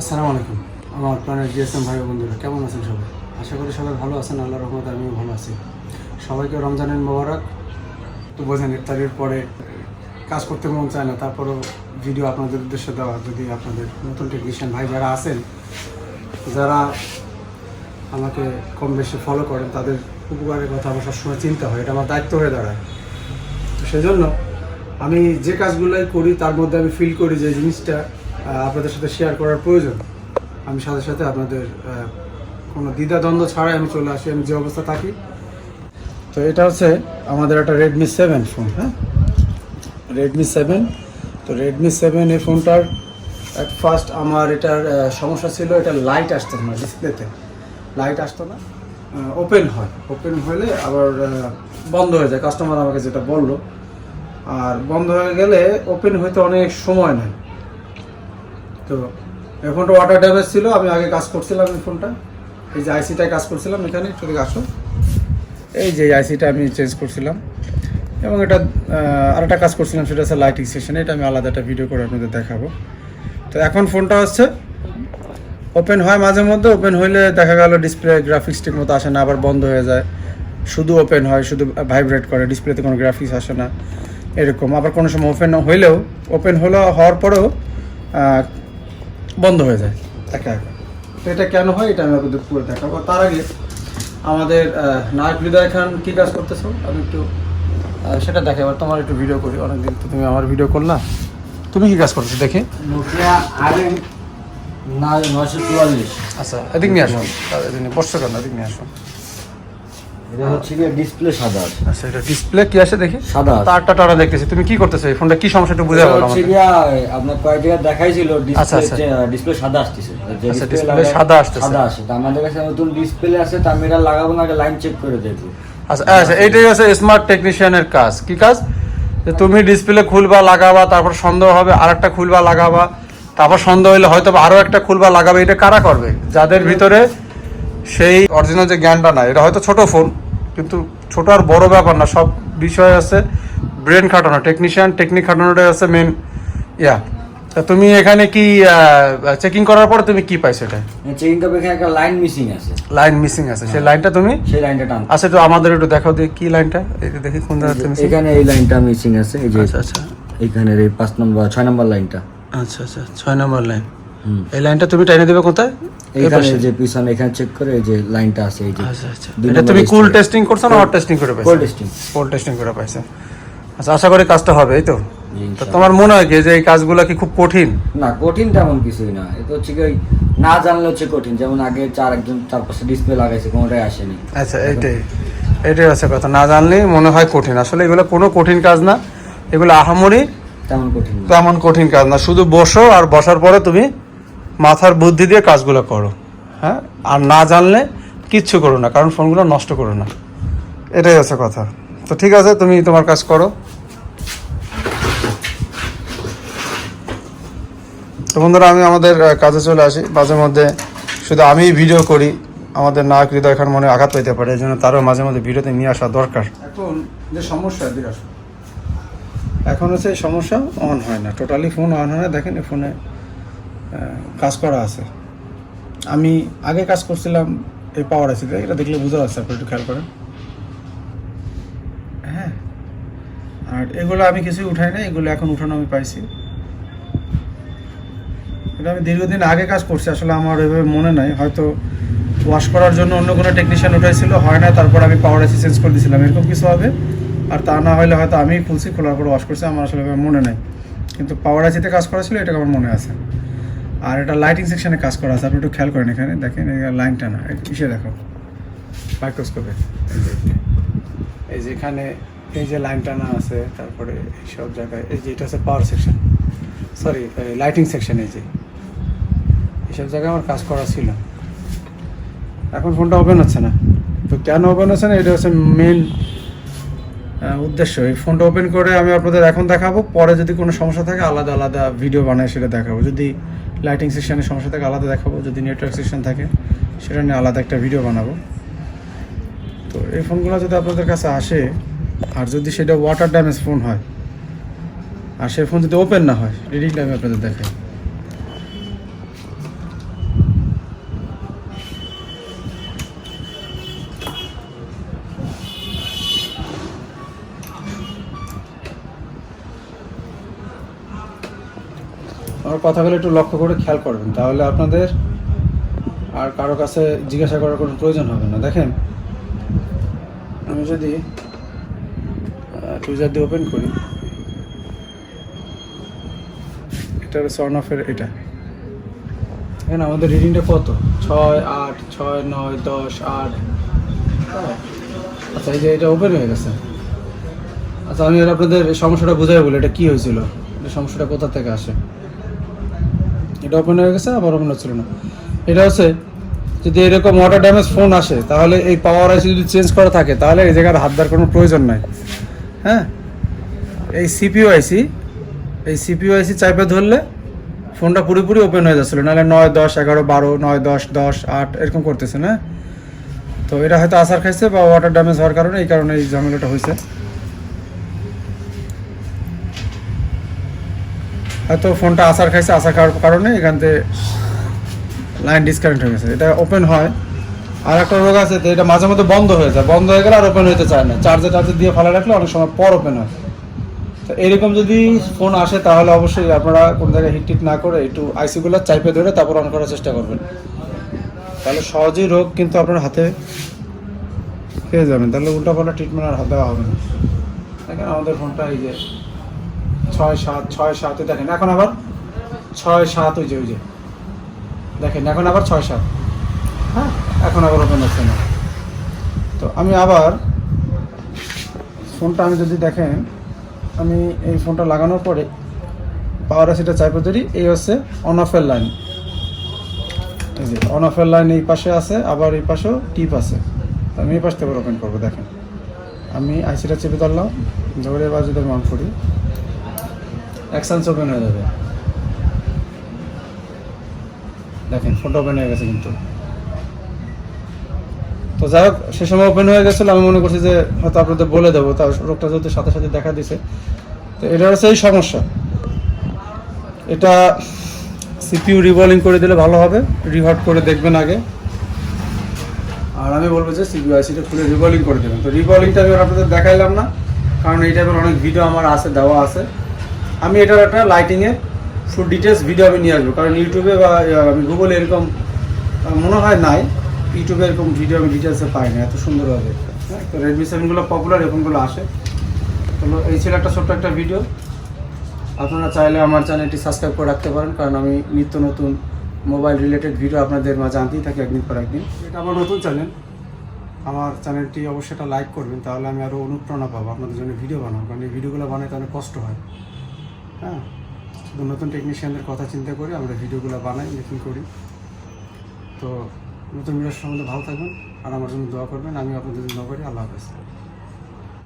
আসসালামু আলাইকুম আমার প্রাণের এস.এম ভাই বন্ধুরা, কেমন আছেন সবাই? আশা করি সবাই ভালো আছেন। আল্লাহর রহমতে আমিও ভালো আছি। সবাইকে রমজানের মোবারক। তো বোঝেন, ইফতারের পরে কাজ করতে মন চায় না, তারপরেও ভিডিও আপনাদের উদ্দেশ্যে দেওয়া। যদি আপনাদের নতুন টেকনিশিয়ান ভাই যারা আছেন, যারা আমাকে কম বেশি ফলো করেন, তাদের উপকারের কথা আমার সবসময় চিন্তা হয়, এটা আমার দায়িত্ব হয়ে দাঁড়ায়। তো সেজন্য আমি যে কাজগুলোই করি তার মধ্যে আমি ফিল করি যে জিনিসটা আপনাদের সাথে শেয়ার করার প্রয়োজন। আমি সাথে সাথে আপনাদের কোনো দ্বিধাদ্বন্দ্ব ছাড়াই আমি চলে আসি, আমি যে অবস্থা থাকি। তো এটা হচ্ছে আমাদের একটা রেডমি 7 ফোন। হ্যাঁ, রেডমি 7। তো রেডমি 7 এই ফোনটার অ্যাট ফার্স্ট আমার এটার সমস্যা ছিল, এটা লাইট আসতো না, ডিসপ্লেতে লাইট আসতো না, ওপেন হয়, ওপেন হলে আবার বন্ধ হয়ে যায়। কাস্টমার আমাকে যেটা বললো, আর বন্ধ হয়ে গেলে ওপেন হইতে অনেক সময় নেয়। তো এই ফোনটা ওয়াটার ড্যামেজ ছিল। আমি আগে কাজ করছিলাম এই ফোনটা, এই যে আইসিটায় কাজ করছিলাম, এখানে একটু দিকে আসো, এই যে আইসিটা আমি চেঞ্জ করছিলাম, এবং এটা আরেকটা কাজ করছিলাম, সেটা হচ্ছে লাইটিং সেকশনে। এটা আমি আলাদা একটা ভিডিও করে আপনাদের দেখাবো। তো এখন ফোনটা হচ্ছে ওপেন হয় মাঝে মধ্যে, ওপেন হইলে দেখা গেল ডিসপ্লে গ্রাফিক্স ঠিক মতো আসে না, আবার বন্ধ হয়ে যায়। শুধু ওপেন হয়, শুধু ভাইব্রেট করে, ডিসপ্লেতে কোনো গ্রাফিক্স আসে না এরকম। আবার কোনো সময় ওপেন হওয়ার পরেও বন্ধ হয়ে যায় একা একা। তো এটা কেন হয় এটা আমি আপনাদের পুরো দেখাবো। তার আগে আমাদের নায়ক হৃদয় খান কী কাজ করতেছো আমি একটু সেটা দেখে, এবার তোমার একটু ভিডিও করি। অনেকদিন তো তুমি আমার ভিডিও করলা, তুমি কী কাজ করছো দেখি। আচ্ছা, এদিক নিয়ে আসো, বসছো কেন, এদিক নিয়ে আসো। এটা হচ্ছে কি ডিসপ্লে সাদা আছে। আচ্ছা, এটা ডিসপ্লে কি আছে দেখি, সাদা তারটা টানা দেখতেছি। তুমি কি করতেছো এই ফোনটা, কি সমস্যা একটু বুঝাও আমাকে। হচ্ছে কি আপনার কয়েকটা দেখাইছিল ডিসপ্লে সাদা আসছে। আচ্ছা, ডিসপ্লে সাদা আসছে, সাদা আসে। তো আমাদের কাছে নতুন ডিসপ্লে আছে, তো আমি এটা লাগাবো না, একটা লাইন চেক করে দেখবো। আচ্ছা আচ্ছা, এইটাই হচ্ছে স্মার্ট টেকনিশিয়ানের কাজ। কি কাজ? যে তুমি ডিসপ্লে খুলবা, লাগাবা, তারপর সন্দেহ হবে আরেকটা খুলবা, লাগাবা, তারপর সন্দেহ হলে হয়তো আরো একটা খুলবা, লাগাবে। এটা কারা করবে? যাদের ভিতরে সেই অরিজিনাল যে জ্ঞানটা নাই। এটা হয়তো ছোট ফোন, কিন্তু ছোট আর বড় ব্যাপার না, সব বিষয় আছে ব্রেন খাটানো, টেকনিক খাটানোটাই আছে মেন ইয়া। তা তুমি এখানে কি চেকিং করার পর তুমি কি পাইছো? এটা চেকিং করবে, এখানে একটা লাইন মিসিং আছে। লাইন মিসিং আছে, সেই লাইনটা তুমি সেই লাইনটা টান। আচ্ছা, তো আমাদের একটু দেখাও দেখি কি লাইনটা, এই দেখি কোন জায়গাতে মিসিং। এখানে এই লাইনটা মিসিং আছে, এই যে। আচ্ছা আচ্ছা, এখানে এই 6 নম্বর লাইনটা। আচ্ছা আচ্ছা, 6 নম্বর লাইন। এই লাইনটা তুমি টাইনে দেবে কোথায়? এইখানে যে পিছনে এখানে চেক করে এই যে লাইনটা আছে, এই যে। আচ্ছা আচ্ছা, এটা তুমি কুল টেস্টিং করছো না হট টেস্টিং করে পাইছো? কুল টেস্টিং করে পাইছো। আচ্ছা, আশা করি কাজটা হবে, এই তো। তো তোমার মনে হয় কি যে এই কাজগুলো কি খুব কঠিন? না, কঠিন তেমন কিছুই না। এটা হচ্ছে কি না জানলে হচ্ছে কঠিন। যেমন আগে একজন 4-5টা ডিসপ্লে লাগাইছে, কোনোটাই আসেনি। আচ্ছা, এটাই হচ্ছে কথা, না জানলেই মনে হয় কঠিন। আসলে এগুলো কোনো কঠিন কাজ না, এগুলো আহামরি তেমন কঠিন কাজ না। শুধু বসো, আর বসার পরে তুমি মাথার বুদ্ধি দিয়ে কাজগুলো করো। হ্যাঁ, আর না জানলে কিচ্ছু করো না, কারণ ফোনগুলো নষ্ট করো না, এটাই হচ্ছে কথা। তো ঠিক আছে, তুমি তোমার কাজ করো। তো বন্ধুরা, আমি আমাদের কাজে চলে আসি। মাঝে মধ্যে শুধু আমি ভিডিও করি, আমাদের নায়ক হৃদয় খান মনে আঘাত পেতে পারে, এই জন্য তারও মাঝে মধ্যে ভিডিওতে নিয়ে আসা দরকার। এখন যে সমস্যা বিরাট, এখন হচ্ছে এই সমস্যা অন হয় না, টোটালি ফোন অন হয় না। দেখেন এই ফোনে কাজ করা আছে। আমি আগে কাজ করছিলাম এই পাওয়ার আছে, এটা দেখলে বোঝা যাচ্ছে, আপনি একটু খেয়াল করেন। হ্যাঁ, আর এগুলো আমি কিছুই উঠাই না, এগুলো এখন উঠানো আমি পাইছি। এটা আমি দীর্ঘদিন আগে কাজ করছি, আসলে আমার এভাবে মনে নাই, হয়তো ওয়াশ করার জন্য অন্য কোনো টেকনিশিয়ান উঠাইছিল, হয় না, তারপর আমি পাওয়ার এসি চেঞ্জ করে দিয়েছিলাম, এরকম কিছু হবে। আর তা না হলে হয়তো আমি খুলছি, খোলার পর ওয়াশ করছি, আমার আসলে মনে নেই। কিন্তু পাওয়ার এসিতে কাজ করা ছিল, এটা আমার মনে আছে। আর এটা লাইটিং সেকশনে কাজ করা আছে, আপনি একটু খেয়াল করেন। এখানে দেখেন এই লাইনটা না, কিসে দেখো, মাইক্রোস্কোপে, এই যে এখানে এই যে লাইনটা না আছে, তারপরে সব জায়গায় এই যে এটা হচ্ছে power section, sorry lighting section, এই যে এইসব জায়গায় আমার কাজ করা ছিল। এখন ফোনটা ওপেন হচ্ছে না। তো কেন ওপেন হচ্ছে না, এটা হচ্ছে মেন উদ্দেশ্য। এই ফোনটা ওপেন করে আমি আপনাদের এখন দেখাবো, পরে যদি কোনো সমস্যা থাকে আলাদা আলাদা ভিডিও বানায় সেটা দেখাবো। যদি লাইটিং সেকশনের সমস্যা থাকে আলাদা দেখাবো, যদি নেটওয়ার্ক সেকশন থাকে সেটা নিয়ে আলাদা একটা ভিডিও বানাবো। তো এই ফোনগুলো যদি আপনাদের কাছে আসে, আর যদি সেটা ওয়াটার ড্যামেজ ফোন হয়, আর সেই ফোন যদি ওপেন না হয়, রিডিংটা আমি আপনাদের দেখাই। আমার কথাগুলো একটু লক্ষ্য করে খেয়াল করবেন, তাহলে আপনাদের আর কারো কাছে জিজ্ঞাসা করার কোনো প্রয়োজন হবে না। দেখেন আমি যদি টুইজার দিয়ে ওপেন করি, এটা হচ্ছে অন অফের, এটা দেখেন আমাদের রিডিংটা কত, 6, 8, 6, 9, 10, 8। আচ্ছা এই যে এটা ওপেন হয়ে গেছে। আচ্ছা আমি আর আপনাদের সমস্যাটা বোঝাই বলি, এটা কী হয়েছিল, এটা সমস্যাটা কোথা থেকে আসে। এটা ওপেন হয়ে গেছে, আবার ওপেন হচ্ছিল না। এটা হচ্ছে যদি এরকম ওয়াটার ড্যামেজ ফোন আসে, তাহলে এই পাওয়ার আইসি যদি চেঞ্জ করা থাকে, তাহলে এই জায়গার হাত দেওয়ার কোনো প্রয়োজন নাই। হ্যাঁ, এই সিপিইউ আইসি চাইপে ধরলে ফোনটা পুরোপুরি ওপেন হয়ে যাচ্ছিলো, নাহলে 9, 10, 11, 12, 9, 10, 10, 8 এরকম করতেছে না। তো এটা হয়তো আসার খাইছে বা ওয়াটার ড্যামেজ হওয়ার কারণে এই কারণে এই ঝামেলাটা হয়েছে। হয়তো ফোনটা আসার খাইছে, আসার খাওয়ার কারণে এখান থেকে লাইন ডিসকানেক্ট হয়ে গেছে। এটা ওপেন হয়। আর একটা রোগ আছে, তো এটা মাঝে মধ্যে বন্ধ হয়ে যায়, বন্ধ হয়ে গেলে আর ওপেন হতে চায় না। চার্জার দিয়ে ফেলা রাখলে অনেক সময় পর ওপেন হয়। তো এরকম যদি ফোন আসে, তাহলে অবশ্যই আপনারা কোন জায়গায় হিট না করে একটু আইসিগুলো চাইপে ধরে তারপর অন করার চেষ্টা করবেন, তাহলে সহজেই রোগ কিন্তু আপনার হাতে পেয়ে যাবেন। তাহলে উল্টাপাল্টা ট্রিটমেন্ট আর হাত দেওয়া হবে না। দেখেন আমাদের ফোনটা এই যে 6, 7 দেখেন, এখন আবার 6, 7 ওই যে দেখেন, এখন আবার 6, 7। হ্যাঁ, এখন আবার ওপেন হচ্ছে না। তো আমি আবার ফোনটা আমি যদি দেখেন, আমি এই ফোনটা লাগানোর পরে পাওয়ার আইসিটা চাইপে ধরি, এই হচ্ছে অন অফের লাইন। এই যে অন অফের লাইন এই পাশে আছে, আবার এই পাশেও টিপ আছে। তো আমি এই পাশ থেকে ওপেন করবো। দেখেন আমি আইসিটা চেপে ধরলাম, ধরে এবার যদি আমি অন করি, অ্যাকশনস ওপেন হয়ে যাবে। দেখেন ফোনটা ওপেন হয়ে গেছে কিন্তু। তো যাই হোক, সে সময় ওপেন হয়ে গেছিলো, আমি মনে করছি যে হয়তো আপনাদের বলে দেবো, তার রোগটা যদি সাথে সাথে দেখা দিছে। তো এটা হচ্ছে এই সমস্যা। এটা সিপিইউ রিবলিং করে দিলে ভালো হবে, রিহট করে দেখবেন আগে। আর আমি বলবো যে সিপিইউ আইসিটা খুলে রিবলিং করে দেবেন। তো রিবলিংটা আমি আপনাদের দেখাইলাম না, কারণ এই টাইপের অনেক ভিডিও আমার আছে, দেওয়া আছে। আমি এটার একটা লাইটিংয়ের ফুল ডিটেলস ভিডিও আমি নিয়ে আসবো, কারণ ইউটিউবে বা আমি গুগলে এরকম মনে হয় নাই, ইউটিউবে এরকম ভিডিও আমি ডিটেলসে পাই না এত সুন্দরভাবে। হ্যাঁ, তো রেডমি 7গুলো পপুলার এরকমগুলো আসে। তো এই ছিল একটা ছোট্ট একটা ভিডিও। আপনারা চাইলে আমার চ্যানেলটি সাবস্ক্রাইব করে রাখতে পারেন, কারণ আমি নিত্য নতুন মোবাইল রিলেটেড ভিডিও আপনাদের মাঝে আনতেই থাকি একদিন পর একদিন। এটা আমার নতুন চ্যানেল, আমার চ্যানেলটি অবশ্যই এটা লাইক করবেন, তাহলে আমি আরও অনুপ্রেরণা পাবো আপনাদের জন্য ভিডিও বানাবো, কারণ এই ভিডিওগুলো বানাইতে অনেক কষ্ট হয়। হ্যাঁ, শুধু নতুন টেকনিশিয়ানদের কথা চিন্তা করে আমরা ভিডিওগুলো বানাই, মেকিং করি। তো নতুন ভিডিওর সম্বন্ধে ভালো থাকবেন আর আমার জন্য দোয়া করবেন। আমি আপনাদের জন্য দোয়া করি। আল্লাহ হাফেজ।